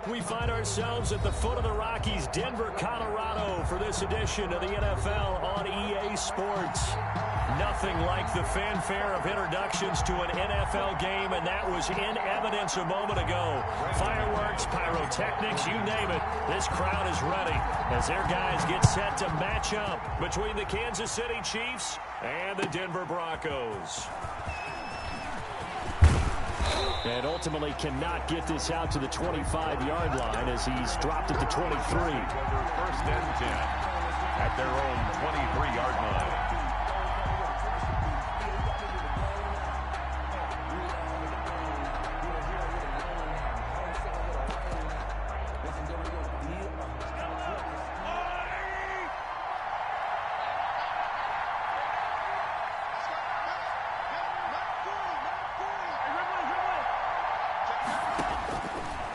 We find ourselves at the foot of the Rockies, Denver, Colorado, for this edition of the NFL on EA Sports. Nothing like the fanfare of introductions to an NFL game, and that was in evidence a moment ago. Fireworks, pyrotechnics, you name it. This crowd is ready as their guys get set to match up between the Kansas City Chiefs and the Denver Broncos. And ultimately cannot get this out to the 25-yard line as he's dropped at the 23. First and 10 at their own 23-yard line.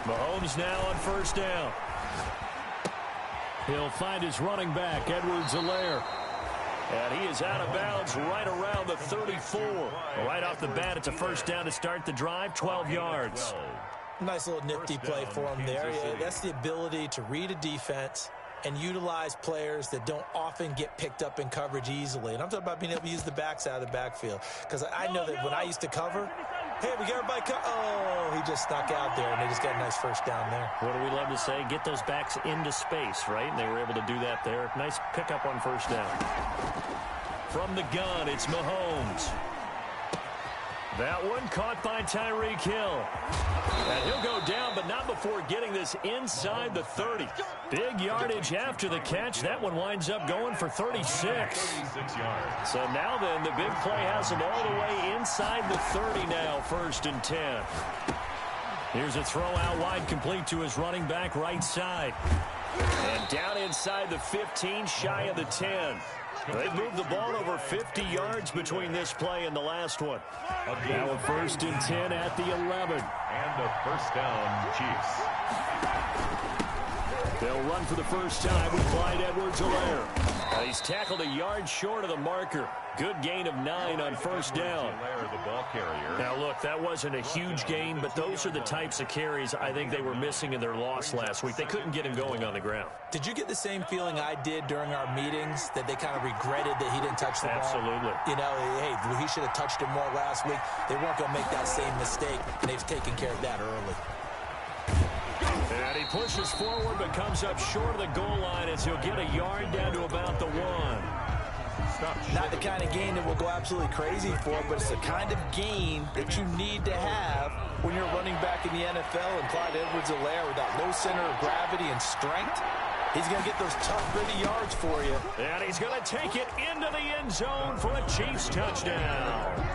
Mahomes now on first down. He'll find his running back, Edwards-Helaire. And he is out of bounds right around the 34. Right off the bat, it's a first down to start the drive, 12 yards. Nice little nifty play for him there. Yeah, that's the ability to read a defense and utilize players that don't often get picked up in coverage easily. And I'm talking about being able to use the backs out of the backfield. Because I know that when I used to cover, hey, we got everybody oh, he just snuck out there, and they just got a nice first down there. What do we love to say? Get those backs into space, right? And they were able to do that there. Nice pickup on first down. From the gun, it's Mahomes. That one caught by Tyreek Hill. And he'll go down, but not before getting this inside the 30. Big yardage after the catch. That one winds up going for 36. 36 yards. So now then, the big play has him all the way inside the 30 now, first and 10. Here's a throw out wide, complete to his running back right side. And down inside the 15, shy of the 10. They've moved the ball over 50 yards between this play and the last one. Now a first and 10 at the 11. And a first down, Chiefs. They'll run for the first time with Clyde Edwards-Helaire. He's tackled a yard short of the marker. Good gain of 9 on first down. The ball carrier. Now, look, that wasn't a huge gain, but those are the types of carries I think they were missing in their loss last week. They couldn't get him going on the ground. Did you get the same feeling I did during our meetings, that they kind of regretted that he didn't touch the ball? Absolutely. You know, hey, he should have touched it more last week. They weren't going to make that same mistake, and they've taken care of that early. And he pushes forward but comes up short of the goal line as he'll get a yard down to about the 1. Not the kind of gain that will go absolutely crazy for, but it's the kind of gain that you need to have when you're running back in the NFL. And Clyde Edwards-Helaire, with that low center of gravity and strength, he's going to get those tough, gritty yards for you. And he's going to take it into the end zone for a Chiefs touchdown.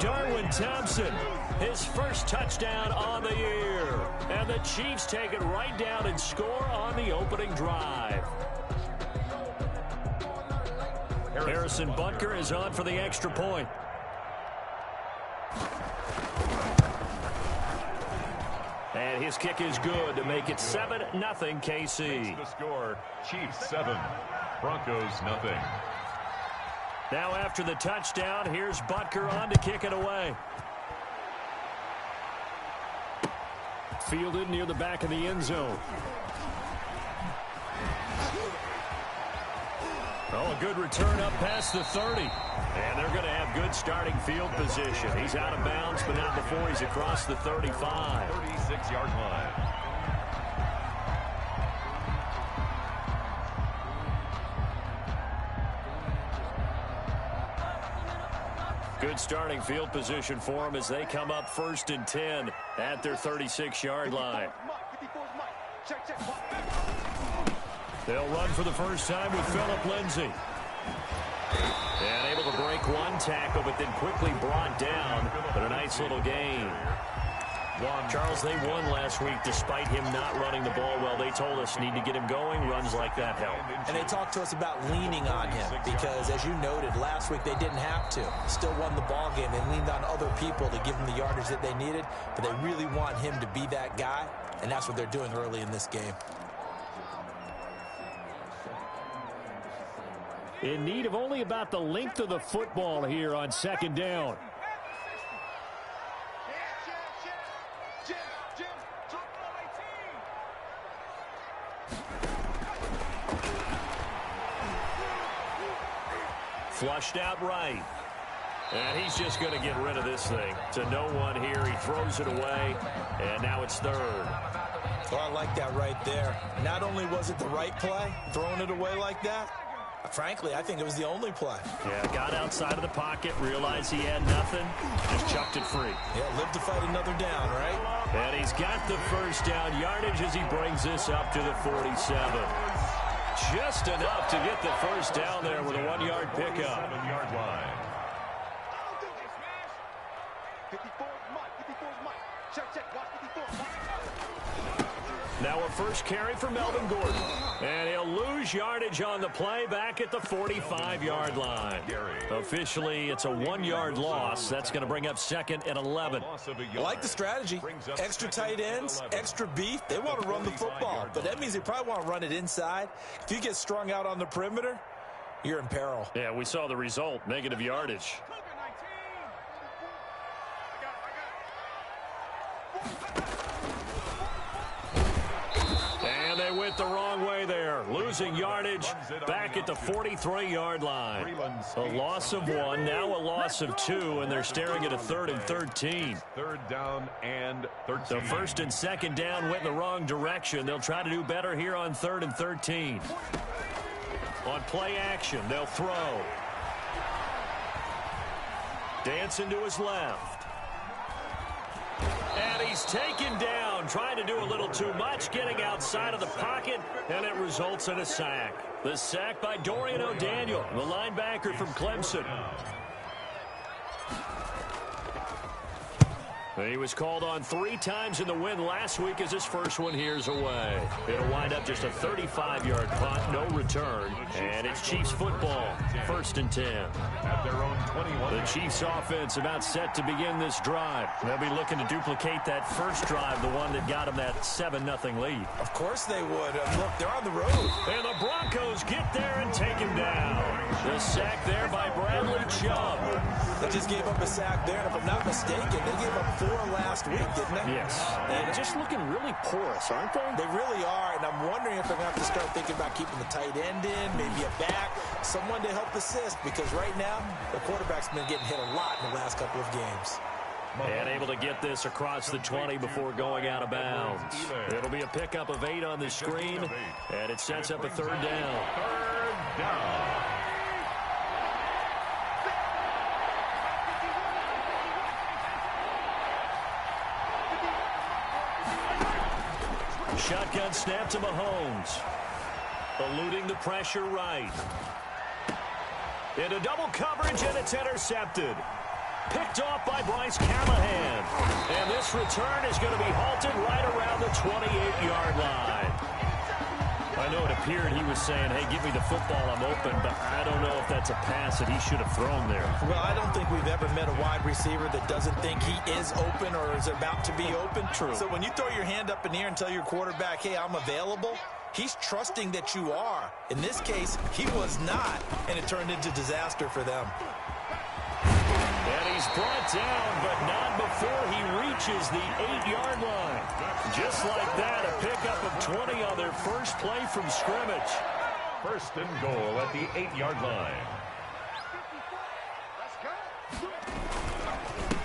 Darwin Thompson, his first touchdown on the year. And the Chiefs take it right down and score on the opening drive. Harrison Butker is on for the extra point. And his kick is good to make it 7-0 KC. The score, Chiefs 7, Broncos nothing. Now after the touchdown, here's Butker on to kick it away. Fielded near the back of the end zone. Oh, a good return up past the 30. And they're going to have good starting field position. He's out of bounds, but not before he's across the 35. 36-yard line. Good starting field position for them as they come up first and 10 at their 36-yard line. They'll run for the first time with Phillip Lindsay. And able to break one tackle, but then quickly brought down. But a nice little gain. Charles, they won last week despite him not running the ball well. They told us need to get him going. Runs like that help. And they talked to us about leaning on him because, as you noted, last week they didn't have to. Still won the ball game. They leaned on other people to give them the yardage that they needed. But they really want him to be that guy, and that's what they're doing early in this game. In need of only about the length of the football here on second down. Flushed out right. And he's just going to get rid of this thing. To no one here. He throws it away. And now it's third. Well, I like that right there. Not only was it the right play, throwing it away like that, frankly, I think it was the only play. Yeah, got outside of the pocket, realized he had nothing, just chucked it free. Yeah, live to fight another down, right? And he's got the first down yardage as he brings this up to the 47. Just enough to get the first down there with a 1-yard pickup. 7-yard line. Now a first carry for Melvin Gordon. And he'll lose yardage on the play back at the 45-yard line. Officially, it's a 1-yard loss. That's going to bring up second and 11. I like the strategy. Extra tight ends, extra beef. They want to run the football, but that means they probably want to run it inside. If you get strung out on the perimeter, you're in peril. Yeah, we saw the result, negative yardage. And they went the wrong way there. Losing yardage back at the 43-yard line. A loss of 1, now a loss of 2, and they're staring at a 3rd and 13. 3rd down and 13. The 1st and 2nd down went in the wrong direction. They'll try to do better here on 3rd and 13. On play action, they'll throw. Dancing to his left. And he's taken down, trying to do a little too much, getting outside of the pocket, and it results in a sack. The sack by Dorian O'Daniel, the linebacker from Clemson. He was called on 3 times in the win last week as his first one here's away. It'll wind up just a 35-yard punt, no return, and it's Chiefs football, 1st and 10. At their own 21. The Chiefs offense about set to begin this drive. They'll be looking to duplicate that first drive, the one that got them that 7-0 lead. Of course they would. Look, they're on the road. And the Broncos get there and take him down. The sack there by Bradley Chubb. They just gave up a sack there, and if I'm not mistaken, they gave up 4 last week, didn't they? Yes. And just looking really porous, aren't they? They really are, and I'm wondering if they're going to have to start thinking about keeping the tight end in, maybe a back, someone to help assist, because right now, the quarterback's been getting hit a lot in the last couple of games. And able to get this across the 20 before going out of bounds. It'll be a pickup of 8 on the screen, and it sets up a 3rd down. 3rd down. Shotgun snap to Mahomes. Eluding the pressure right. Into double coverage, and it's intercepted. Picked off by Bryce Callahan. And this return is going to be halted right around the 28-yard line. I know it appeared he was saying, hey, give me the football, I'm open, but I don't know if that's a pass that he should have thrown there. Well, I don't think we've ever met a wide receiver that doesn't think he is open or is about to be open. True. So when you throw your hand up in the air and tell your quarterback, hey, I'm available, he's trusting that you are. In this case, he was not, and it turned into disaster for them. And he's brought down, but not before he reaches the 8-yard line. Just like that, a pickup of 20 on their first play from scrimmage. 1st and goal at the 8-yard line.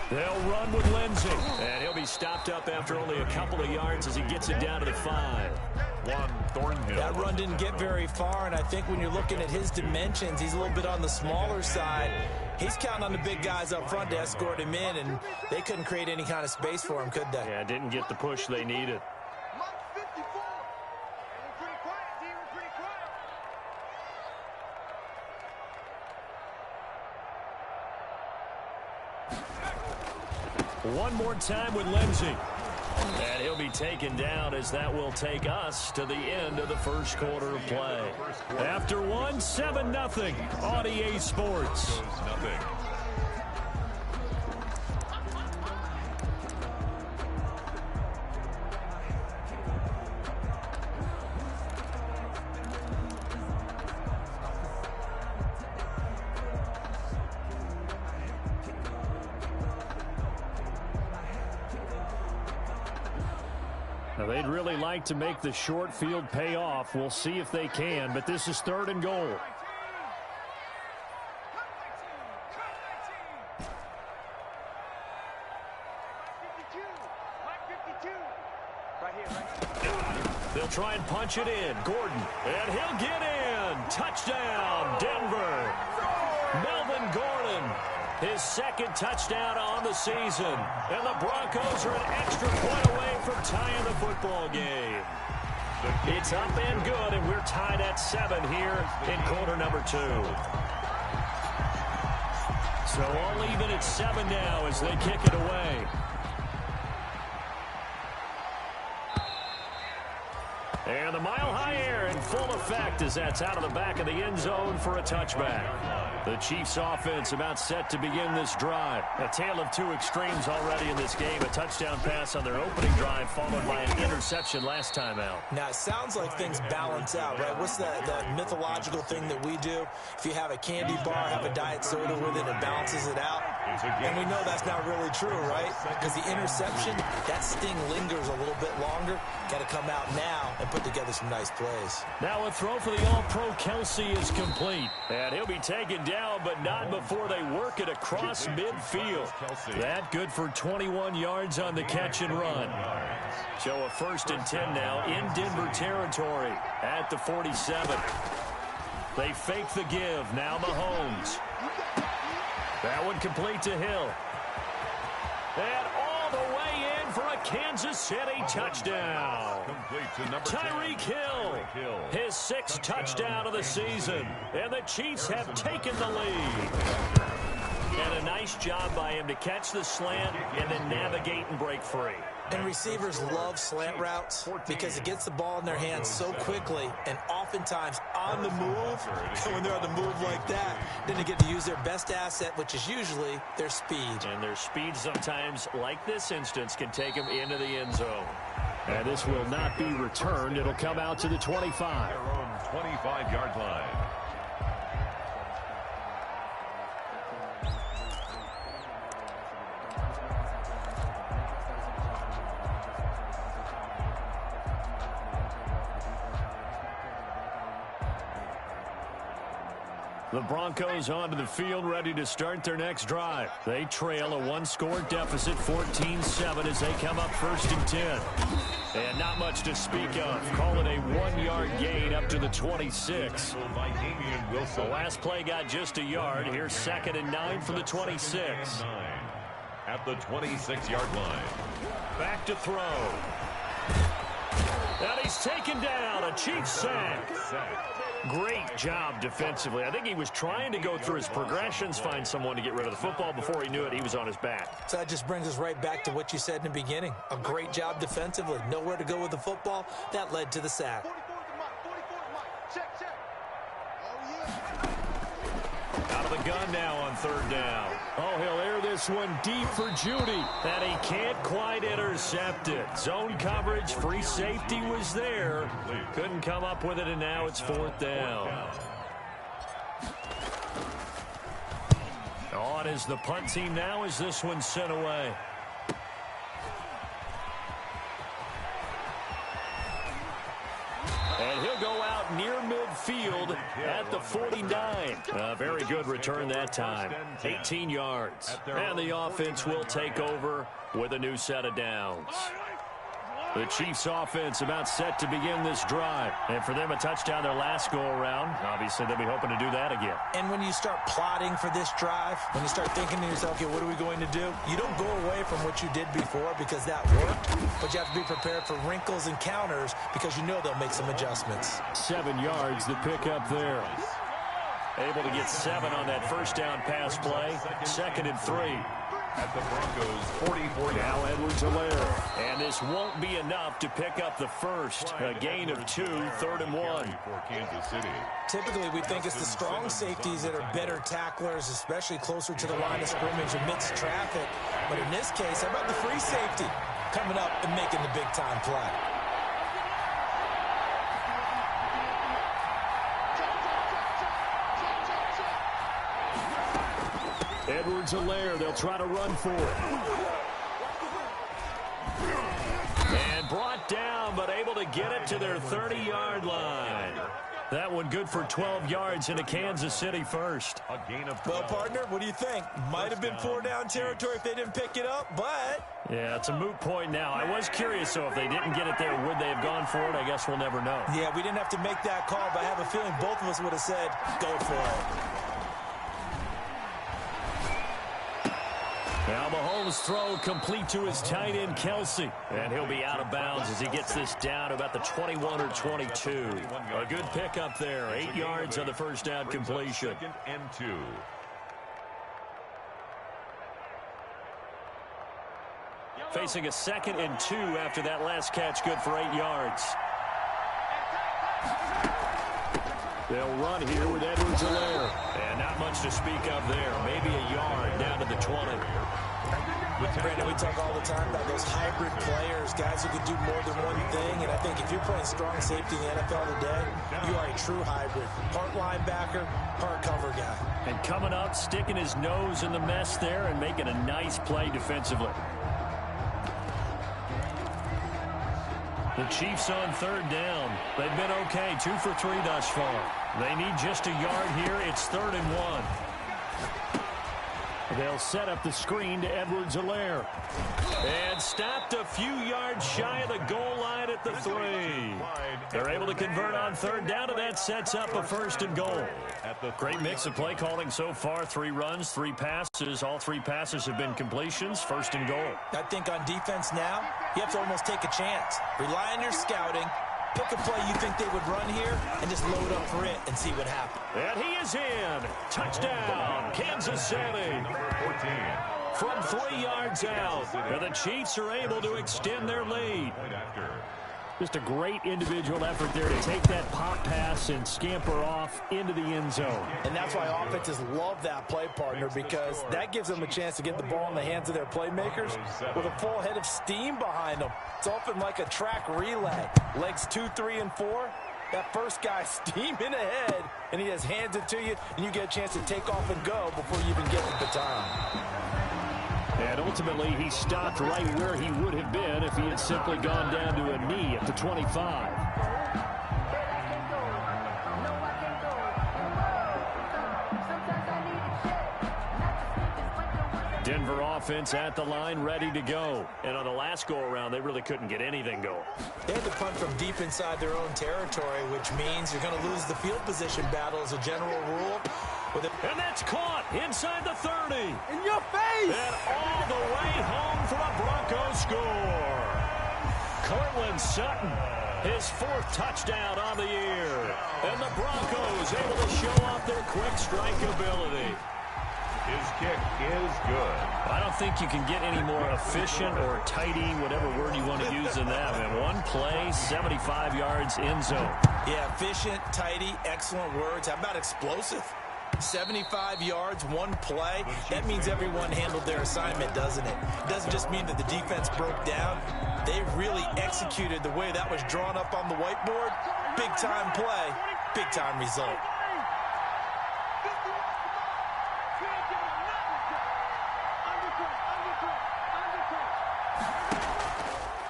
They'll run with Lindsey, and he'll be stopped up after only a couple of yards as he gets it down to the 5. Juan Thornhill. That run didn't get very far, and I think when you're looking at his dimensions, he's a little bit on the smaller side. He's counting on the big guys up front to escort him in, and they couldn't create any kind of space for him, could they? Yeah, didn't get the push they needed. One more time with Lindsey. And he'll be taken down as that will take us to the end of the first quarter of play. After 7-0 on EA Sports. Nothing. Now, they'd really like to make the short field pay off. We'll see if they can, but this is 3rd and goal. They'll try and punch it in. Gordon, and he'll get in. Touchdown, Denver. Melvin Gordon, his 2nd touchdown on the season. And the Broncos are an extra point away from tying the football game. It's up and good, and we're tied at 7 here in quarter number 2. So all even at 7 now as they kick it away. And the mile-high air in full effect as that's out of the back of the end zone for a touchback. The Chiefs offense about set to begin this drive. A tale of 2 extremes already in this game. A touchdown pass on their opening drive followed by an interception last time out. Now, it sounds like things balance out, right? What's that mythological thing that we do? If you have a candy bar, have a diet soda with it, it balances it out. And we know that's not really true, right? Because the interception, that sting lingers a little bit longer. Got to come out now and put together some nice plays. Now a throw for the All-Pro Kelsey is complete. And he'll be taken down, but not before they work it across midfield. That good for 21 yards on the catch and run. So a 1st and 10 now in Denver territory at the 47. They fake the give. Now Mahomes. That one complete to Hill. And all the way in for a Kansas City touchdown. Tyreek Hill, his 6th touchdown of the season. And the Chiefs have taken the lead. And a nice job by him to catch the slant and then navigate and break free. And receivers love slant routes because it gets the ball in their hands so quickly and oftentimes on the move. And when they're on the move like that, then they get to use their best asset, which is usually their speed. And their speed sometimes, like this instance, can take them into the end zone. And this will not be returned. It'll come out to the 25. Their own 25-yard line. The Broncos onto the field, ready to start their next drive. They trail a 1-score deficit, 14-7, as they come up 1st and 10. And not much to speak of. Call it a 1-yard gain up to the 26. The last play got just a yard. Here's 2nd and 9 for the 26. At the 26-yard line. Back to throw. And he's taken down. A Chiefs sack. Great job defensively. I think he was trying to go through his progressions, find someone to get rid of the football. Before he knew it, he was on his back. So that just brings us right back to what you said in the beginning. A great job defensively. Nowhere to go with the football. That led to the sack. Out of the gun now on 3rd down. Oh, he'll air this one deep for Judy. And he can't quite intercept it. Zone coverage, free safety was there. Couldn't come up with it, and now it's 4th down. On is the punt team now as this one's sent away. And he'll go out near midfield at the 49. A very good return that time. 18 yards. And the offense will take over with a new set of downs. The Chiefs offense about set to begin this drive. And for them, a touchdown their last go-around. Obviously, they'll be hoping to do that again. And when you start plotting for this drive, when you start thinking to yourself, okay, what are we going to do? You don't go away from what you did before because that worked. But you have to be prepared for wrinkles and counters because you know they'll make some adjustments. 7 yards the pick up there. Able to get 7 on that 1st down pass play. 2nd and 3. At the Broncos' 44. Now Edwards-Helaire. And this won't be enough to pick up the 1st. A gain of 2, 3rd and 1. For Kansas City. Typically, we think it's the strong safeties that are better tacklers, especially closer to the line of scrimmage amidst traffic. But in this case, how about the free safety coming up and making the big-time play? Edwards-Helaire, they'll try to run for it. And brought down get it to their 30-yard line. That one good for 12 yards into Kansas City first. Well, partner, what do you think? Might have been 4-down territory if they didn't pick it up, but... Yeah, it's a moot point now. I was curious, so if they didn't get it there, would they have gone for it? I guess we'll never know. Yeah, we didn't have to make that call, but I have a feeling both of us would have said, go for it. Now Mahomes' throw complete to his tight end, Kelsey. And he'll be out of bounds as he gets this down to about the 21 or 22. A good pickup there. 8 yards on the first down completion. 2nd and 2. Facing a 2nd and 2 after that last catch, good for 8 yards. They'll run here with Edwards-Helaire. And not much to speak of there. Maybe a yard down to the 20. Brandon, we talk all the time about those hybrid players, guys who can do more than one thing. And I think if you're playing strong safety in the NFL today, you are a true hybrid. Part linebacker, part cover guy. And coming up, sticking his nose in the mess there and making a nice play defensively. The Chiefs on 3rd down. They've been okay, 2 for 3 thus far. They need just a yard here. It's 3rd and 1. They'll set up the screen to Edwards-Helaire. And stopped a few yards shy of the goal line at the 3. They're able to convert on 3rd down, and that sets up a 1st and goal. Great mix of play calling so far. 3 runs, 3 passes. All 3 passes have been completions. 1st and goal. I think on defense now, you have to almost take a chance. Rely on your scouting. Pick a play you think they would run here and just load up for it and see what happens. And he is in. Touchdown, Kansas City. From 3 yards out, and the Chiefs are able to extend their lead. Just a great individual effort there to take that pop pass and scamper off into the end zone. And that's why offenses love that play, partner, because that gives them a chance to get the ball in the hands of their playmakers with a full head of steam behind them. It's often like a track relay. Legs 2, 3, and 4. That first guy steaming ahead, and he just hands it to you, and you get a chance to take off and go before you even get the baton. And ultimately, he stopped right where he would have been if he had simply gone down to a knee at the 25. Denver offense at the line, ready to go. And on the last go-around, they really couldn't get anything going. They had to punt from deep inside their own territory, which means you're going to lose the field position battle as a general rule. And that's caught inside the 30. In your face! And all the way home for a Bronco score. Cortland Sutton, his 4th touchdown on the year. And the Broncos able to show off their quick strike ability. His kick is good. I don't think you can get any more efficient or tidy, whatever word you want to use in that. And one play, 75 yards in zone. Yeah, efficient, tidy, excellent words. How about explosive? 75 yards, one play. That means everyone handled their assignment, doesn't it? It doesn't just mean that the defense broke down. They really executed the way that was drawn up on the whiteboard. Big-time play, big-time result.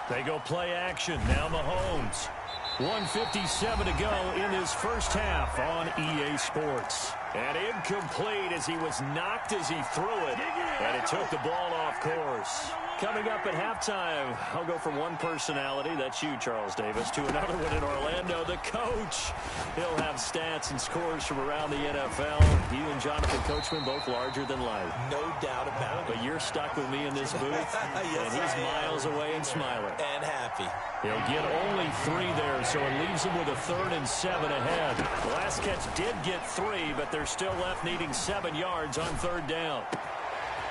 They go play action. Now Mahomes. 1:57 to go in his first half on EA Sports. And incomplete as he was knocked as he threw it. And it took the ball off course. Coming up at halftime, I'll go from one personality, that's you, Charles Davis, to another one in Orlando, the coach. He'll have stats and scores from around the NFL. You and Jonathan Coachman, both larger than life. No doubt about it. But you're stuck with me in this booth, yes, and he's miles away and smiling. And happy. He'll get only 3 there, so it leaves him with a 3rd and 7 ahead. The last catch did get 3, but they're still left needing 7 yards on 3rd down.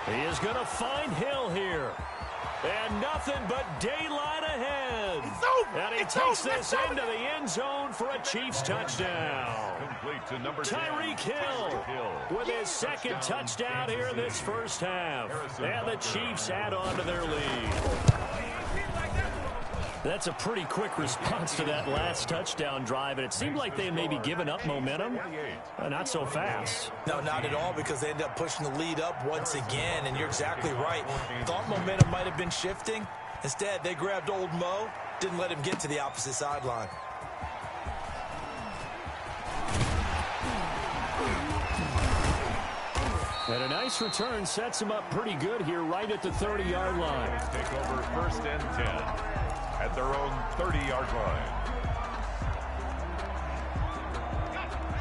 He is going to find Hill here. And nothing but daylight ahead. And he takes this into the end zone for a Chiefs touchdown. Tyreek Hill with his 2nd touchdown here in this first half. And the Chiefs add on to their lead. That's a pretty quick response to that last touchdown drive, and it seemed like they had maybe given up momentum. Not so fast. No, not at all, because they ended up pushing the lead up once again, and you're exactly right. Thought momentum might have been shifting. Instead, they grabbed old Mo, didn't let him get to the opposite sideline. And a nice return sets him up pretty good here right at the 30-yard line. Take over 1st and 10 at their own 30-yard line.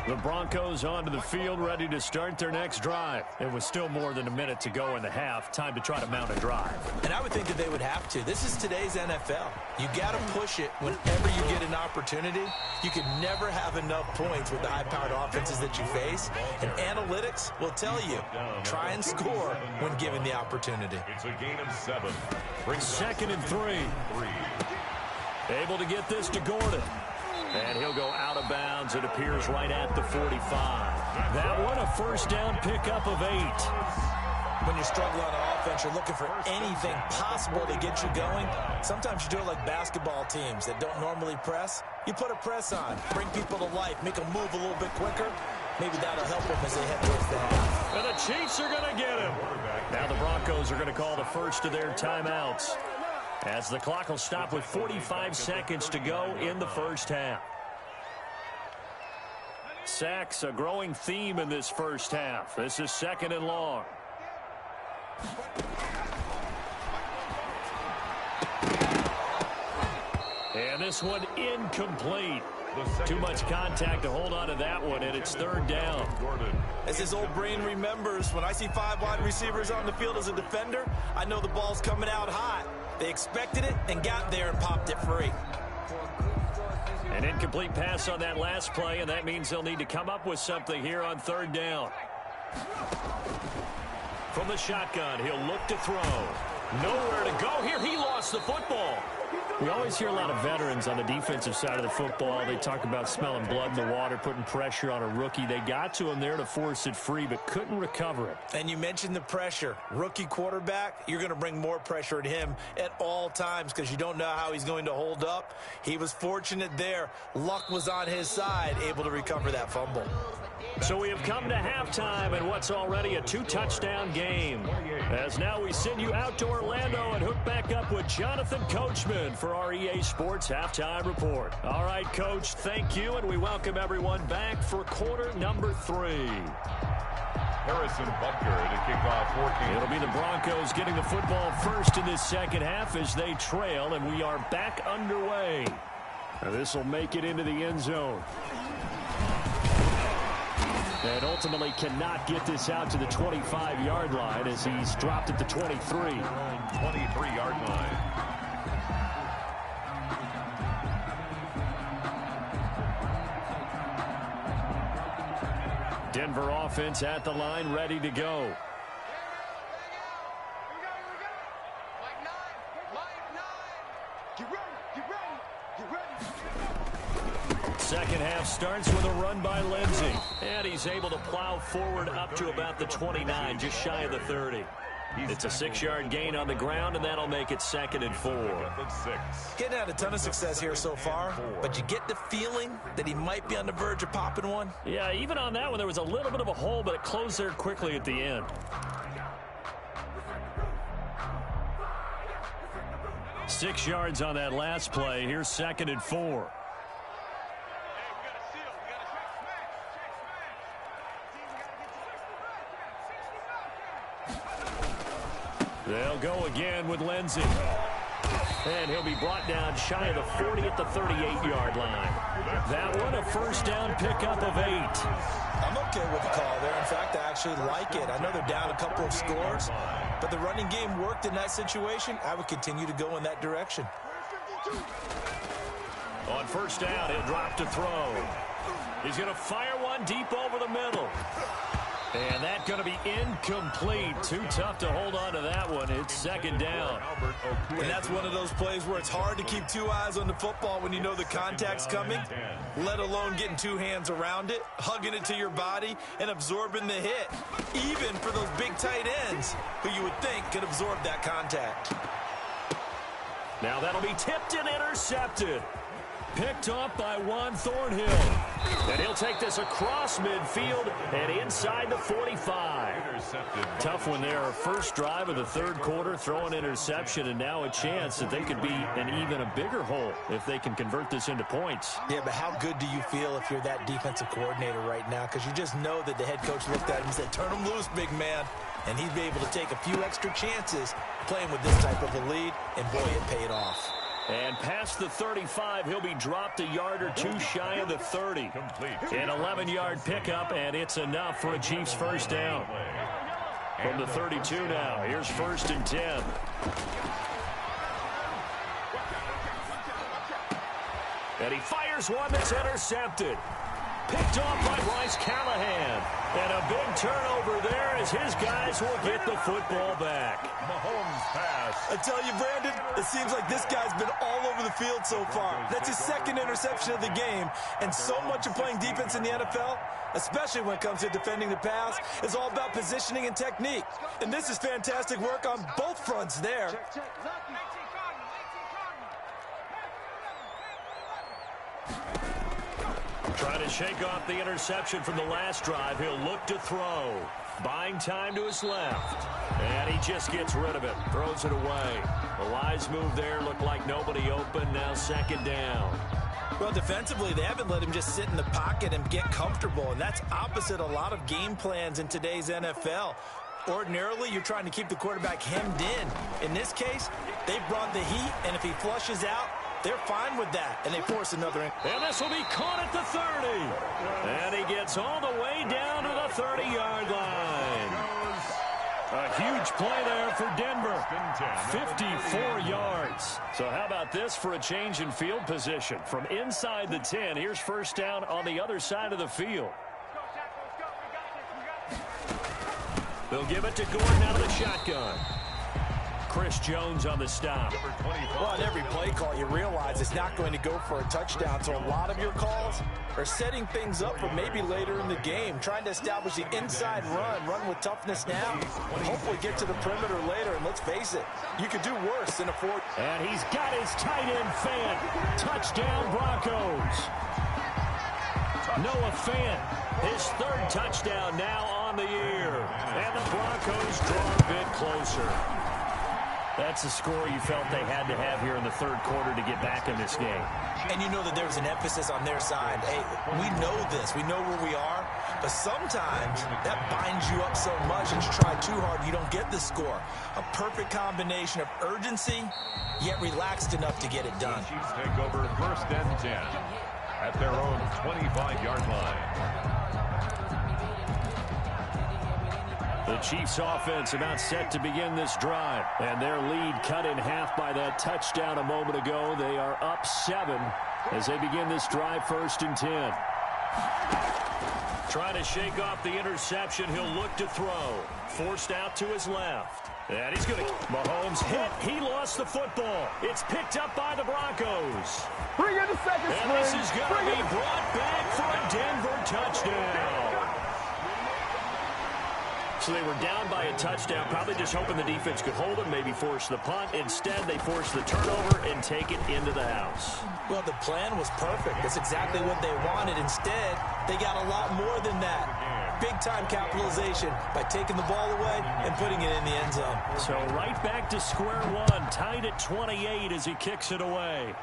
The Broncos onto the field, ready to start their next drive. It was still more than a minute to go in the half. Time to try to mount a drive. And I would think that they would have to. This is today's NFL. You got to push it whenever you get an opportunity. You can never have enough points with the high-powered offenses that you face. And analytics will tell you, try and score when given the opportunity. It's a gain of 7. 2nd and 3. Able to get this to Gordon. And he'll go out of bounds. It appears right at the 45. That one, a first down pickup of 8. When you're struggling on offense, you're looking for anything possible to get you going. Sometimes you do it like basketball teams that don't normally press. You put a press on, bring people to life, make them move a little bit quicker. Maybe that'll help them as they head towards the half. And the Chiefs are going to get him. Now the Broncos are going to call the first of their timeouts, as the clock will stop with 45 seconds to go in the first half. Sacks, a growing theme in this first half. This is 2nd and long. And this one incomplete. Too much contact to hold on to that one, and it's 3rd down. As his old brain remembers, when I see 5 wide receivers on the field as a defender, I know the ball's coming out hot. They expected it and got there and popped it free. An incomplete pass on that last play, and that means they'll need to come up with something here on 3rd down. From the shotgun, he'll look to throw. Nowhere to go here. He lost the football. We always hear a lot of veterans on the defensive side of the football. They talk about smelling blood in the water, putting pressure on a rookie. They got to him there to force it free, but couldn't recover it. And you mentioned the pressure. Rookie quarterback, you're going to bring more pressure at him at all times because you don't know how he's going to hold up. He was fortunate there. Luck was on his side, able to recover that fumble. So we have come to halftime in what's already a 2-touchdown game. As now we send you out to Orlando and hook back up with Jonathan Coachman for our EA Sports Halftime Report. All right, Coach, thank you, and we welcome everyone back for quarter number 3. Harrison Butker to kick off 14. It'll be the Broncos getting the football first in this second half as they trail, and we are back underway. Now this will make it into the end zone. And ultimately cannot get this out to the 25-yard line as he's dropped at the 23. 23-yard line. Denver offense at the line, ready to go. Second half starts with a run by Lindsey. And he's able to plow forward up to about the 29, just shy of the 30. It's a 6-yard gain on the ground, and that'll make it 2nd and 4. Getting had a ton of success here so far, but you get the feeling that he might be on the verge of popping one. Yeah, even on that one, there was a little bit of a hole, but it closed there quickly at the end. Six yards on that last play. Here's 2nd and 4. They'll go again with Lindsey. And he'll be brought down shy of the 40 at the 38-yard line. That one, a first down pickup of 8. I'm okay with the call there. In fact, I actually like it. I know they're down a couple of scores, but the running game worked in that situation. I would continue to go in that direction. On first down, he'll drop to throw. He's going to fire one deep over the middle. And that's going to be incomplete. Too tough to hold on to that one. It's 2nd down. And that's one of those plays where it's hard to keep 2 eyes on the football when you know the contact's coming, let alone getting 2 hands around it, hugging it to your body, and absorbing the hit, even for those big tight ends who you would think could absorb that contact. Now that'll be tipped and intercepted. Picked up by Juan Thornhill. And he'll take this across midfield and inside the 45. Tough one there. First drive of the third quarter, throw an interception, and now a chance that they could be in even a bigger hole if they can convert this into points. Yeah, but how good do you feel if you're that defensive coordinator right now? Because you just know that the head coach looked at him and said, turn him loose, big man. And he'd be able to take a few extra chances playing with this type of a lead, and boy, it paid off. And past the 35, he'll be dropped a yard or two shy of the 30. An 11-yard pickup, and it's enough for a Chiefs first down. From the 32 now, here's 1st and 10. And he fires one that's intercepted. Picked off by Bryce Callahan. And a big turnover there as his guys will get the football back. Mahomes pass. I tell you, Brandon, it seems like this guy's been all over the field so far. That's his second interception of the game. And so much of playing defense in the NFL, especially when it comes to defending the pass, is all about positioning and technique. And this is fantastic work on both fronts there. Trying to shake off the interception from the last drive. He'll look to throw. Buying time to his left. And he just gets rid of it. Throws it away. The wise move there. Looked like nobody open. Now 2nd down. Well, defensively, they haven't let him just sit in the pocket and get comfortable. And that's opposite a lot of game plans in today's NFL. Ordinarily, you're trying to keep the quarterback hemmed in. In this case, they've brought the heat, and if he flushes out, they're fine with that, and they force another in. And this will be caught at the 30. And he gets all the way down to the 30-yard line. A huge play there for Denver. 54 yards. So how about this for a change in field position? From inside the 10, here's 1st down on the other side of the field. They'll give it to Gordon out of the shotgun. Chris Jones on the stop. Well, on every play call, you realize it's not going to go for a touchdown. So a lot of your calls are setting things up for maybe later in the game, trying to establish the inside run with toughness now, and hopefully get to the perimeter later. And let's face it, you could do worse than a 4. And he's got his tight end Fant. Touchdown Broncos. Noah Fant, his 3rd touchdown now on the year. And the Broncos draw a bit closer. That's the score you felt they had to have here in the 3rd quarter to get back in this game. And you know that there's an emphasis on their side. Hey, we know this. We know where we are. But sometimes that binds you up so much and you try too hard, you don't get the score. A perfect combination of urgency, yet relaxed enough to get it done. The Chiefs take over 1st and 10 at their own 25-yard line. The Chiefs offense about set to begin this drive. And their lead cut in half by that touchdown a moment ago. They are up 7 as they begin this drive 1st and 10. Trying to shake off the interception. He'll look to throw. Forced out to his left. And he's going to... Mahomes hit. He lost the football. It's picked up by the Broncos. Bring in the second and this is going to be brought back for a Denver touchdown. So they were down by a touchdown, probably just hoping the defense could hold them, maybe force the punt. Instead, they force the turnover and take it into the house. Well, the plan was perfect. That's exactly what they wanted. Instead, they got a lot more than that. Big-time capitalization by taking the ball away and putting it in the end zone. So right back to square one, tied at 28 as he kicks it away.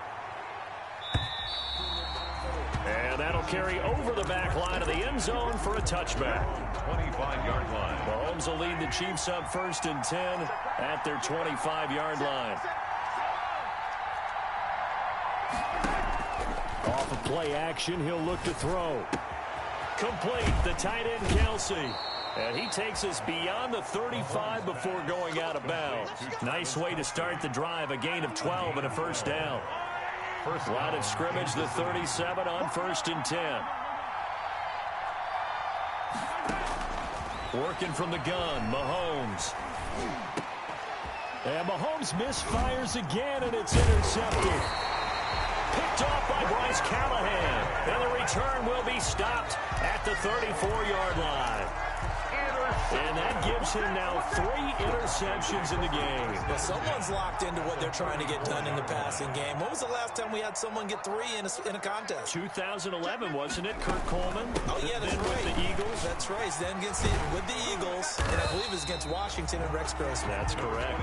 And that'll carry over the back line of the end zone for a touchback. 25-yard line. Mahomes will lead the Chiefs up 1st and 10 at their 25-yard line. Off of play action, he'll look to throw. Complete, the tight end Kelsey. And he takes us beyond the 35 before going out of bounds. Nice way to start the drive, a gain of 12 and a 1st down. First line of scrimmage, the 37 on 1st and 10. Working from the gun, Mahomes. And Mahomes misfires again, and it's intercepted. Picked off by Bryce Callahan. And the return will be stopped at the 34-yard line. And that gives him now 3 interceptions in the game. Well, someone's locked into what they're trying to get done in the passing game. When was the last time we had someone get 3 in a contest? 2011, wasn't it? Kurt Coleman. Oh, yeah, that's right. With the Eagles. That's right. Then with the Eagles, and I believe it was against Washington and Rex Grossman. That's correct.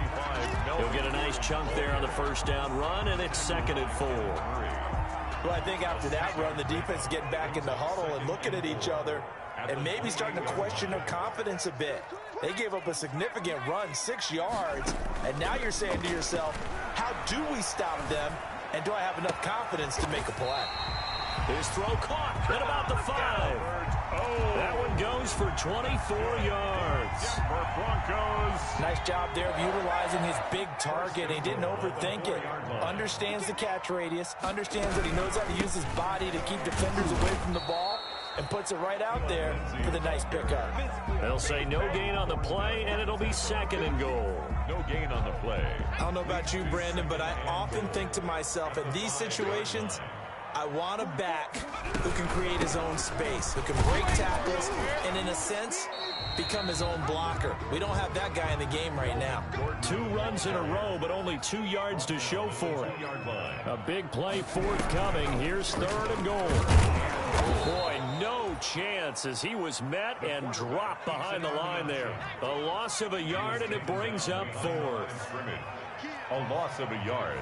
He'll get a nice chunk there on the first down run, and it's 2nd and 4. Well, I think after that run, the defense is getting back in the huddle and looking at each other and maybe starting to question their confidence a bit. They gave up a significant run, 6 yards, and now you're saying to yourself, how do we stop them, and do I have enough confidence to make a play? His throw caught at about the 5. Oh, that one goes for 24 yards. For Broncos. Nice job there of utilizing his big target. He didn't overthink it. Understands the catch radius. Understands that he knows how to use his body to keep defenders away from the ball. And puts it right out there for the nice pickup. They'll say no gain on the play, and it'll be 2nd and goal. No gain on the play. I don't know about you, Brandon, but I often think to myself, in these situations, I want a back who can create his own space, who can break tackles, and in a sense, become his own blocker. We don't have that guy in the game right now. 2 runs in a row, but only 2 yards to show for it. A big play forthcoming. Here's 3rd and goal. Boy, no chance as he was met and dropped behind the line there. A loss of a yard, and it brings up 4th. A loss of a yard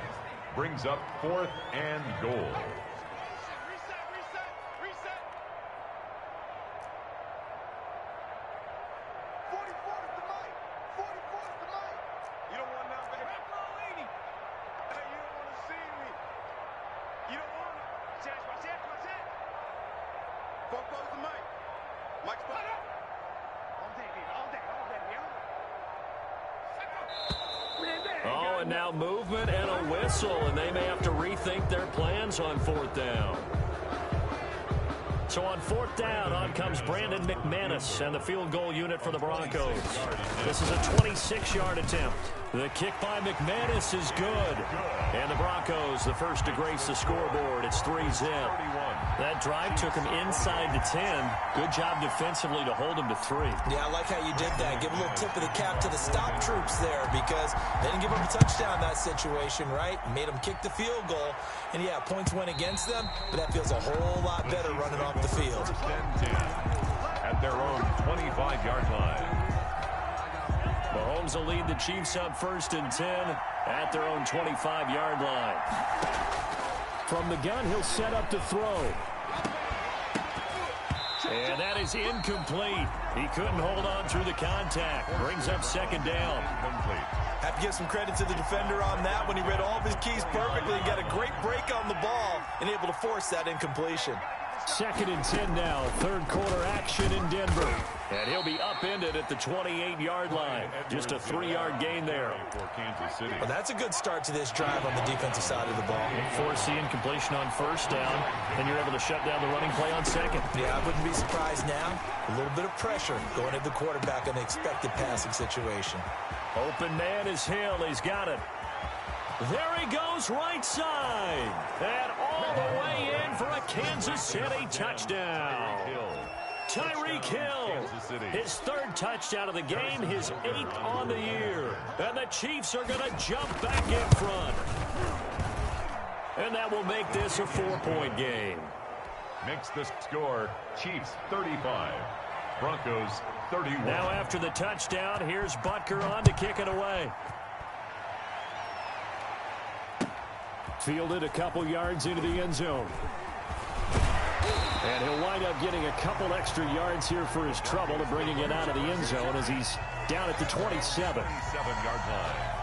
brings up 4th and goal. Oh, and now movement and a whistle, and they may have to rethink their plans on 4th down. So on 4th down, on comes Brandon McManus and the field goal unit for the Broncos. This is a 26-yard attempt. The kick by McManus is good. And the Broncos, the first to grace the scoreboard. It's 3-zip. That drive took him inside the 10. Good job defensively to hold him to 3. Yeah, I like how you did that. Give a little tip of the cap to the stop troops there because they didn't give up a touchdown in that situation, right? Made them kick the field goal. And, yeah, points went against them, but that feels a whole lot better running off the field. At their own 25-yard line. Mahomes will lead the Chiefs up 1st and 10 at their own 25-yard line. From the gun, he'll set up to throw. And that is incomplete. He couldn't hold on through the contact. Brings up 2nd down. Have to give some credit to the defender on that when he read all of his keys perfectly and got a great break on the ball and able to force that incompletion. 2nd and 10 now. 3rd quarter action in Denver. And he'll be upended at the 28-yard line. Just a 3-yard gain there. Well, that's a good start to this drive on the defensive side of the ball. Force the incompletion on 1st down, and you're able to shut down the running play on 2nd. Yeah, I wouldn't be surprised now. A little bit of pressure going at the quarterback in an expected passing situation. Open man is Hill. He's got it. There he goes right side. And all the way in for a Kansas City touchdown. Tyreek Hill, his 3rd touchdown of the game, his 8th on the year. And the Chiefs are going to jump back in front. And that will make this a 4-point game. Makes the score Chiefs 35, Broncos 31. Now after the touchdown, here's Butker on to kick it away. Fielded a couple yards into the end zone. And he'll wind up getting a couple extra yards here for his trouble to bringing it out of the end zone as he's down at the 27. 27-yard line.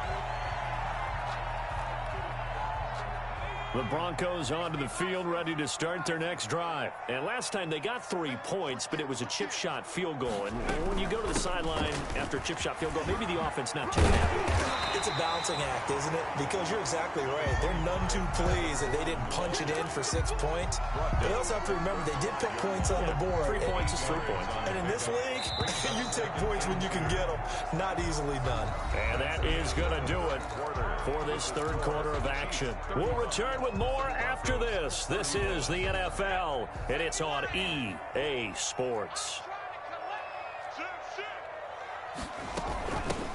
The Broncos onto the field, ready to start their next drive. And last time they got 3 points, but it was a chip shot field goal. And when you go to the sideline after a chip shot field goal, maybe the offense not too happy. It's a balancing act, isn't it? Because you're exactly right. They're none too pleased that they didn't punch it in for 6 points. They also have to remember they did put points on the board. 3 points is 3 points. And in this league, you take points when you can get them. Not easily done. And that is going to do it for this 3rd quarter of action. We'll return with more after this. This is the NFL, and it's on EA Sports.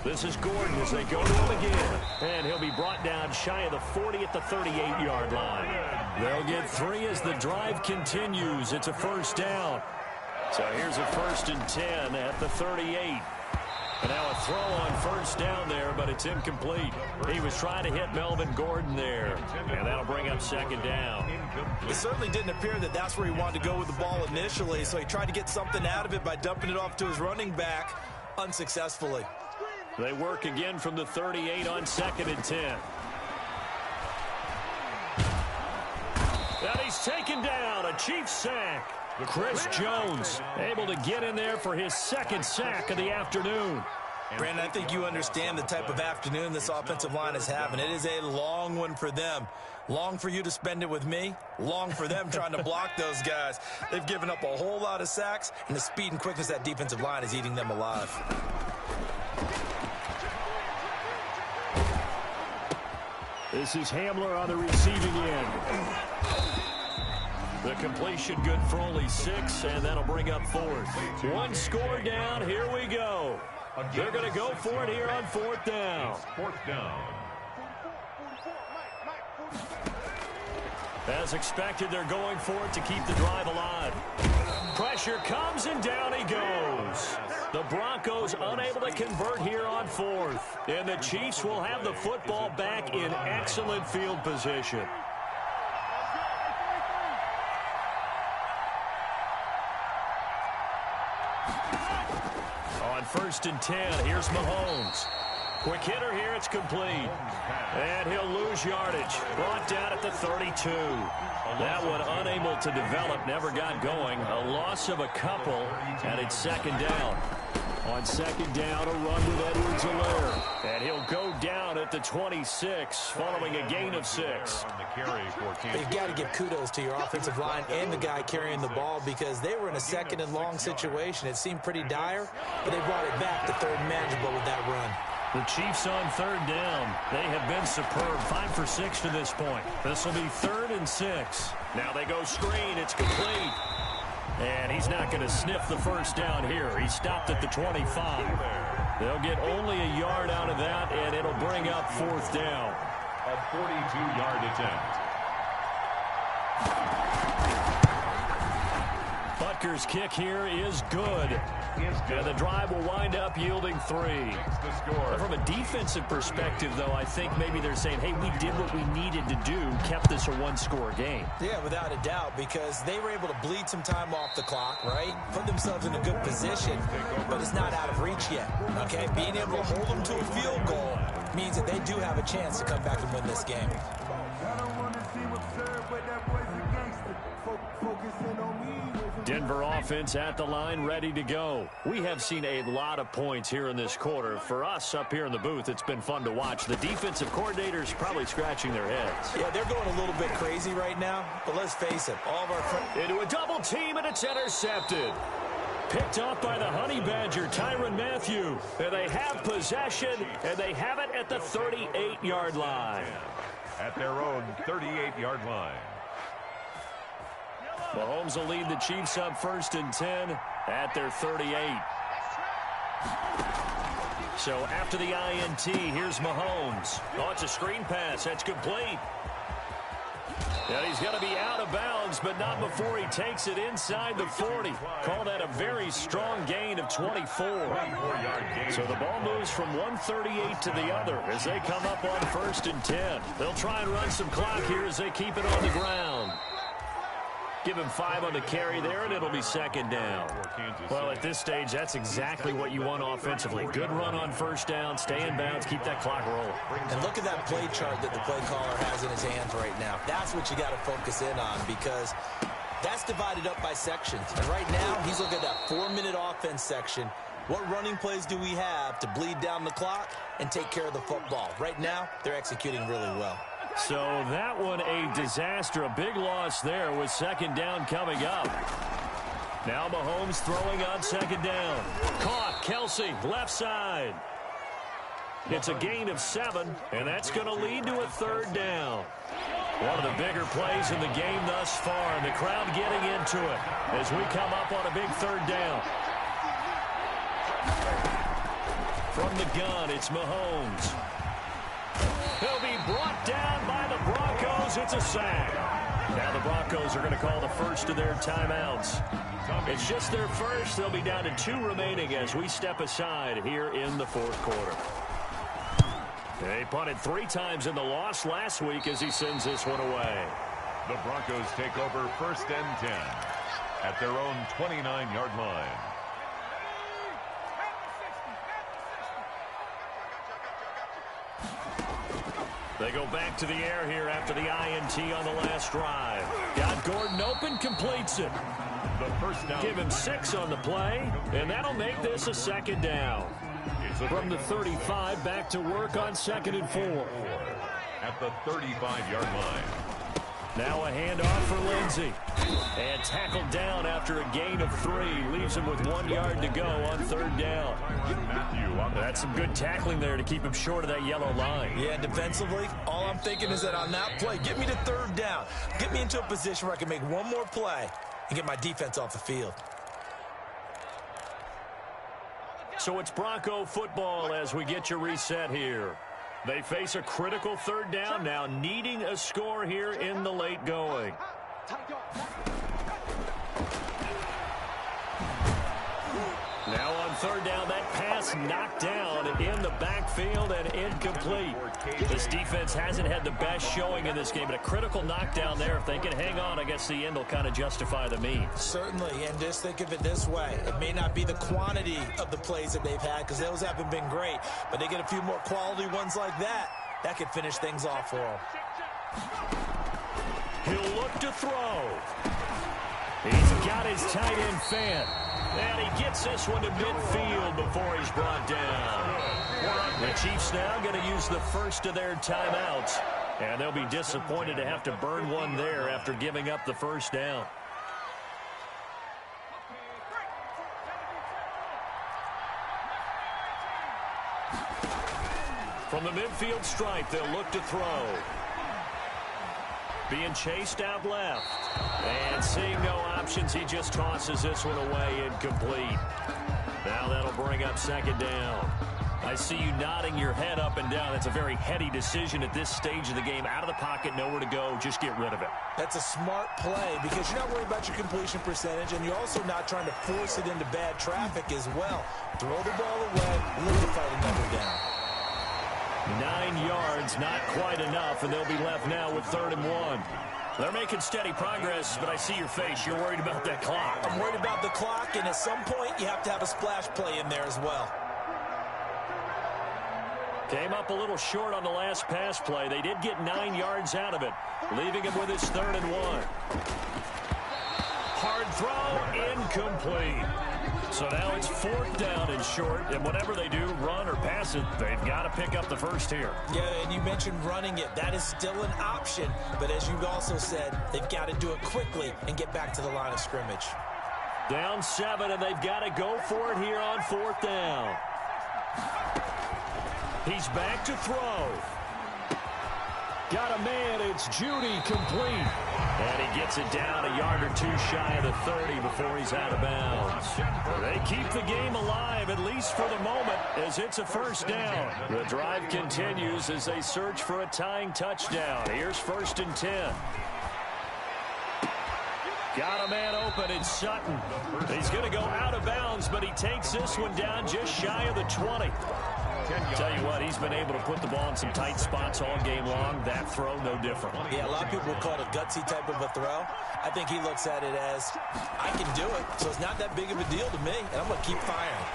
This is Gordon as they go to him again. And he'll be brought down shy of the 40 at the 38-yard line. They'll get 3 as the drive continues. It's a first down. So here's a 1st and 10 at the 38. And now a throw on first down there, but it's incomplete. He was trying to hit Melvin Gordon there. And that'll bring up 2nd down. It certainly didn't appear that that's where he wanted to go with the ball initially, so he tried to get something out of it by dumping it off to his running back unsuccessfully. They work again from the 38 on 2nd and 10. And he's taken down, a Chiefs sack. Chris Jones able to get in there for his 2nd sack of the afternoon. Brandon, I think you understand the type of afternoon this offensive line is having. It is a long one for them. Long for you to spend it with me. Long for them trying to block those guys. They've given up a whole lot of sacks, and the speed and quickness of that defensive line is eating them alive. This is Hamler on the receiving end. The completion good for only 6, and that'll bring up 4th. 1 score down. Here we go. They're going to go for it here on 4th down. 4th down. As expected, they're going for it to keep the drive alive. Pressure comes, and down he goes. The Broncos unable to convert here on 4th. And the Chiefs will have the football back in excellent field position. On 1st and 10, here's Mahomes. Quick hitter here, it's complete. And he'll lose yardage. Brought down at the 32. That one unable to develop, never got going. A loss of a couple, and it's 2nd down. On 2nd down, a run with Edwards-Helaire. And he'll go down at the 26, following a gain of 6. You've got to give kudos to your offensive line and the guy carrying the ball, because they were in a 2nd and long situation. It seemed pretty dire, but they brought it back to 3rd and manageable with that run. The Chiefs on 3rd down. They have been superb. 5 for 6 to this point. This will be 3rd and 6. Now they go screen. It's complete. And he's not going to sniff the first down here. He stopped at the 25. They'll get only a yard out of that, and it'll bring up 4th down. A 42-yard attempt. Butker's kick here is good. And the drive will wind up yielding 3. From a defensive perspective, though, I think maybe they're saying, hey, we did what we needed to do, kept this a 1-score game. Yeah, without a doubt, because they were able to bleed some time off the clock, right? Put themselves in a good position, but it's not out of reach yet, okay? Being able to hold them to a field goal means that they do have a chance to come back and win this game. Denver offense at the line, ready to go. We have seen a lot of points here in this quarter. For us up here in the booth, it's been fun to watch. The defensive coordinators probably scratching their heads. Yeah, they're going a little bit crazy right now, but let's face it, all of our... Into a double team, and it's intercepted. Picked up by the Honey Badger, Tyrann Mathieu. And they have possession, and they have it at the 38-yard line. At their own 38-yard line. Mahomes will lead the Chiefs up 1st and 10 at their 38. So after the INT, here's Mahomes. Oh, it's a screen pass. That's complete. And he's going to be out of bounds, but not before he takes it inside the 40. Call that a very strong gain of 24. So the ball moves from 138 to the other as they come up on 1st and 10. They'll try and run some clock here as they keep it on the ground. Give him 5 on the carry there, and it'll be 2nd down. Well, at this stage, that's exactly what you want offensively. Good run on 1st down, stay in bounds, keep that clock rolling. And look at that play chart that the play caller has in his hands right now. That's what you got to focus in on, because that's divided up by sections. And right now, he's looking at that 4-minute offense section. What running plays do we have to bleed down the clock and take care of the football? Right now, they're executing really well. So that one a disaster. A big loss there with 2nd down coming up. Now Mahomes throwing on 2nd down. Caught. Kelsey, left side. It's a gain of 7, and that's going to lead to a 3rd down. One of the bigger plays in the game thus far, and the crowd getting into it as we come up on a big 3rd down. From the gun, it's Mahomes. He'll be brought down by the Broncos. It's a sack. Now the Broncos are going to call the first of their timeouts. It's just their first. They'll be down to 2 remaining as we step aside here in the fourth quarter. They punted 3 times in the loss last week as he sends this one away. The Broncos take over 1st and 10 at their own 29-yard line. They go back to the air here after the INT on the last drive. Got Gordon open, completes it. The first down. Give him 6 on the play, and that'll make this a 2nd down. From the 35, back to work on 2nd and 4. At the 35-yard line. Now a handoff for Lindsey. And tackled down after a gain of 3. Leaves him with 1 yard to go on 3rd down. That's some good tackling there to keep him short of that yellow line. Yeah, defensively, all I'm thinking is that on that play, get me to 3rd down. Get me into a position where I can make one more play and get my defense off the field. So it's Bronco football as we get you reset here. They face a critical 3rd down now, needing a score here in the late going. Now on 3rd down, that pass knocked down in the backfield and incomplete. This defense hasn't had the best showing in this game, but a critical knockdown there. If they can hang on, I guess the end will kind of justify the means. Certainly, and just think of it this way. It may not be the quantity of the plays that they've had because those haven't been great, but they get a few more quality ones like that. That could finish things off for them. He'll look to throw. He's got his tight end fan. And he gets this one to midfield before he's brought down. The Chiefs now going to use the first of their timeouts. And they'll be disappointed to have to burn one there after giving up the 1st down. From the midfield stripe, they'll look to throw. Being chased out left. And seeing no options, he just tosses this one away, incomplete. Now that'll bring up 2nd down. I see you nodding your head up and down. That's a very heady decision at this stage of the game. Out of the pocket, nowhere to go, just get rid of it. That's a smart play because you're not worried about your completion percentage, and you're also not trying to force it into bad traffic as well. Throw the ball away, look to fight another down. 9 yards, not quite enough, and they'll be left now with 3rd and 1. They're making steady progress, but I see your face. You're worried about that clock. I'm worried about the clock, and at some point, you have to have a splash play in there as well. Came up a little short on the last pass play. They did get 9 yards out of it, leaving him with his 3rd and 1. Hard throw, incomplete. So now it's 4th down and short, and whatever they do, run or pass it, they've got to pick up the first here. Yeah, and you mentioned running it. That is still an option, but as you've also said, they've got to do it quickly and get back to the line of scrimmage. Down 7, and they've got to go for it here on 4th down. He's back to throw. Got a man, it's Judy, complete. And he gets it down a yard or 2 shy of the 30 before he's out of bounds. They keep the game alive, at least for the moment, as it's a 1st down. The drive continues as they search for a tying touchdown. Here's 1st and 10. Got a man open, it's Sutton. He's going to go out of bounds, but he takes this one down just shy of the 20. Tell you what, he's been able to put the ball in some tight spots all game long. That throw, no different. Yeah, a lot of people call it a gutsy type of a throw. I think he looks at it as, I can do it, so it's not that big of a deal to me, and I'm going to keep firing.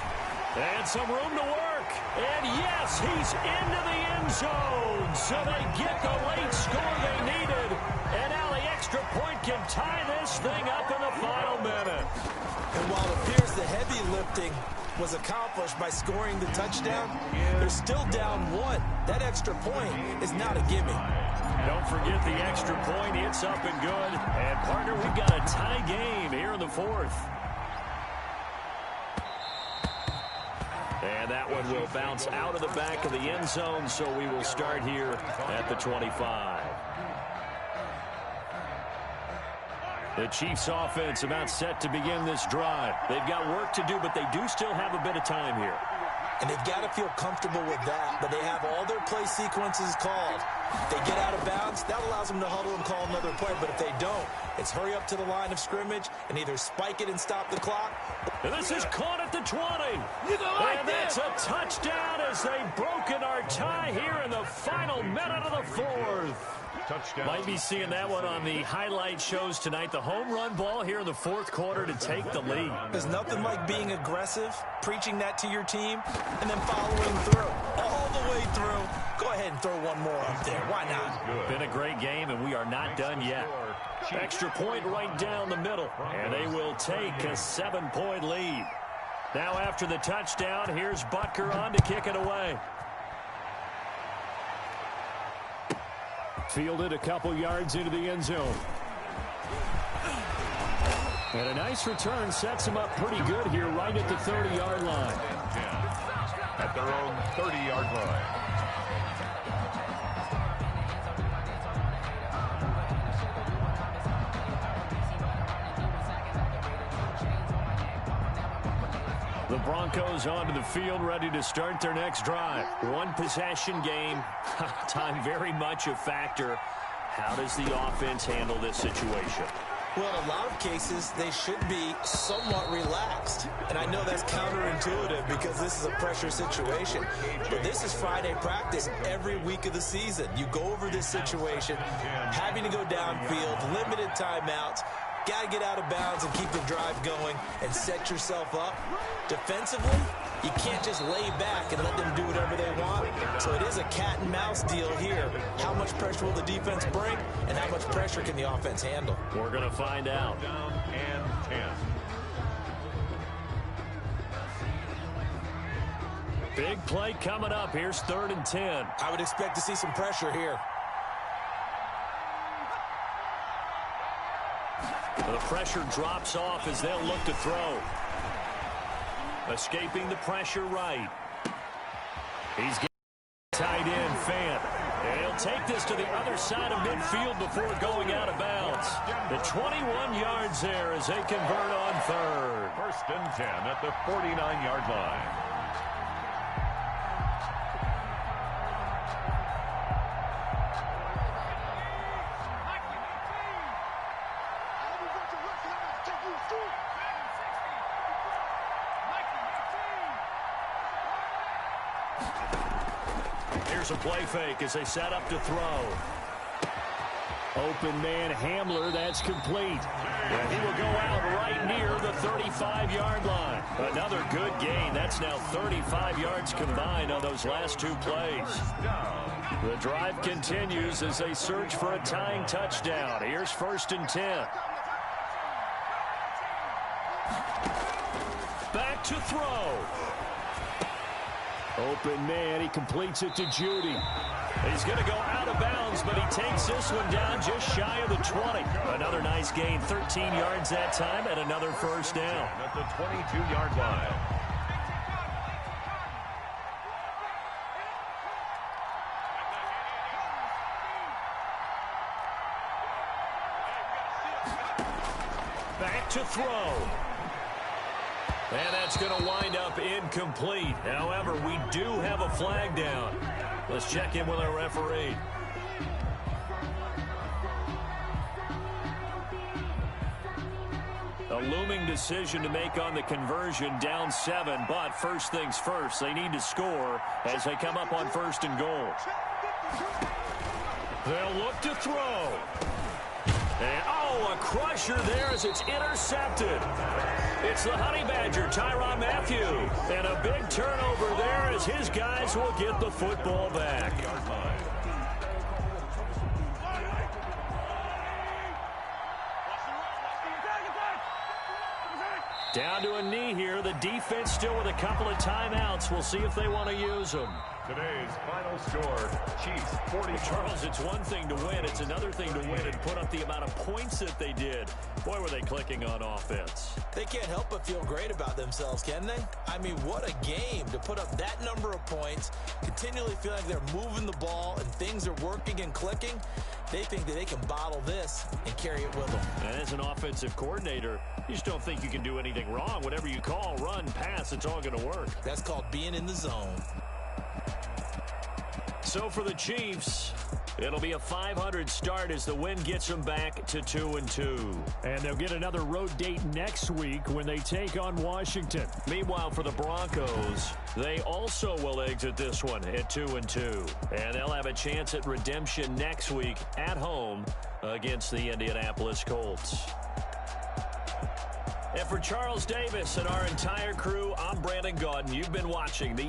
And some room to work. And yes, he's into the end zone. So they get the late score they needed. And now the extra point can tie this thing up in the final minute. And while it appears the heavy lifting was accomplished by scoring the touchdown, they're still down 1. That extra point is not a gimme. Don't forget the extra point. It's up and good. And, partner, we've got a tie game here in the 4th. And that one will bounce out of the back of the end zone, so we will start here at the 25. The Chiefs offense about set to begin this drive. They've got work to do, but they do still have a bit of time here. And they've got to feel comfortable with that, but they have all their play sequences called. If they get out of bounds, that allows them to huddle and call another play. But if they don't, it's hurry up to the line of scrimmage and either spike it and stop the clock. And this is caught at the 20. And that's a touchdown as they've broken our tie here in the final minute of the fourth. Touchdown. Might be seeing that one on the highlight shows tonight. The home run ball here in the fourth quarter to take the lead. There's nothing like being aggressive, preaching that to your team, and then following through. All the way through. Go ahead and throw one more up there. Why not? Been a great game, and we are not done yet. Extra point right down the middle, and they will take a 7-point lead. Now after the touchdown, here's Butker on to kick it away. Fielded a couple yards into the end zone. And a nice return sets him up pretty good here right at the 30-yard line. At their own 30-yard line. The Broncos onto the field, ready to start their next drive. One possession game. Time very much a factor. How does the offense handle this situation? Well, in a lot of cases, they should be somewhat relaxed. And I know that's counterintuitive because this is a pressure situation. But this is Friday practice every week of the season. You go over this situation, having to go downfield, limited timeouts. Got to get out of bounds and keep the drive going and set yourself up. Defensively, you can't just lay back and let them do whatever they want. So it is a cat and mouse deal here. How much pressure will the defense bring and how much pressure can the offense handle? We're going to find out. Down and 10. Big play coming up. Here's 3rd and 10. I would expect to see some pressure here. The pressure drops off as they'll look to throw. Escaping the pressure right. He's getting tight end, Fant. And he'll take this to the other side of midfield before going out of bounds. The 21 yards there as they convert on 3rd. 1st and 10 at the 49-yard line. Here's a play fake as they set up to throw. Open man Hamler, that's complete. And he will go out right near the 35-yard line. Another good gain. That's now 35 yards combined on those last 2 plays. The drive continues as they search for a tying touchdown. Here's 1st and 10. Back to throw. Open man, he completes it to Judy. He's going to go out of bounds, but he takes this one down just shy of the 20. Another nice gain, 13 yards that time, and another 1st down. At the 22-yard line. Back to throw. And that's going to wind up incomplete. However, we do have a flag down. Let's check in with our referee. A looming decision to make on the conversion, down 7. But first things first, they need to score as they come up on 1st and goal. They'll look to throw. And, a crusher there as it's intercepted. It's the Honey Badger, Tyrann Mathieu. And a big turnover there as his guys will get the football back. Down to a knee here. The defense still with a couple of timeouts. We'll see if they want to use them. Today's final score, Chiefs 40. Charles, it's one thing to win. It's another thing to win and put up the amount of points that they did. Boy, were they clicking on offense. They can't help but feel great about themselves, can they? I mean, what a game to put up that number of points, continually feel like they're moving the ball and things are working and clicking. They think that they can bottle this and carry it with them. And as an offensive coordinator, you just don't think you can do anything wrong. Whatever you call, run, pass, it's all going to work. That's called being in the zone. So for the Chiefs, it'll be a 500 start as the win gets them back to 2-2. And they'll get another road date next week when they take on Washington. Meanwhile, for the Broncos, they also will exit this one at 2-2. And they'll have a chance at redemption next week at home against the Indianapolis Colts. And for Charles Davis and our entire crew, I'm Brandon Gaudin. You've been watching the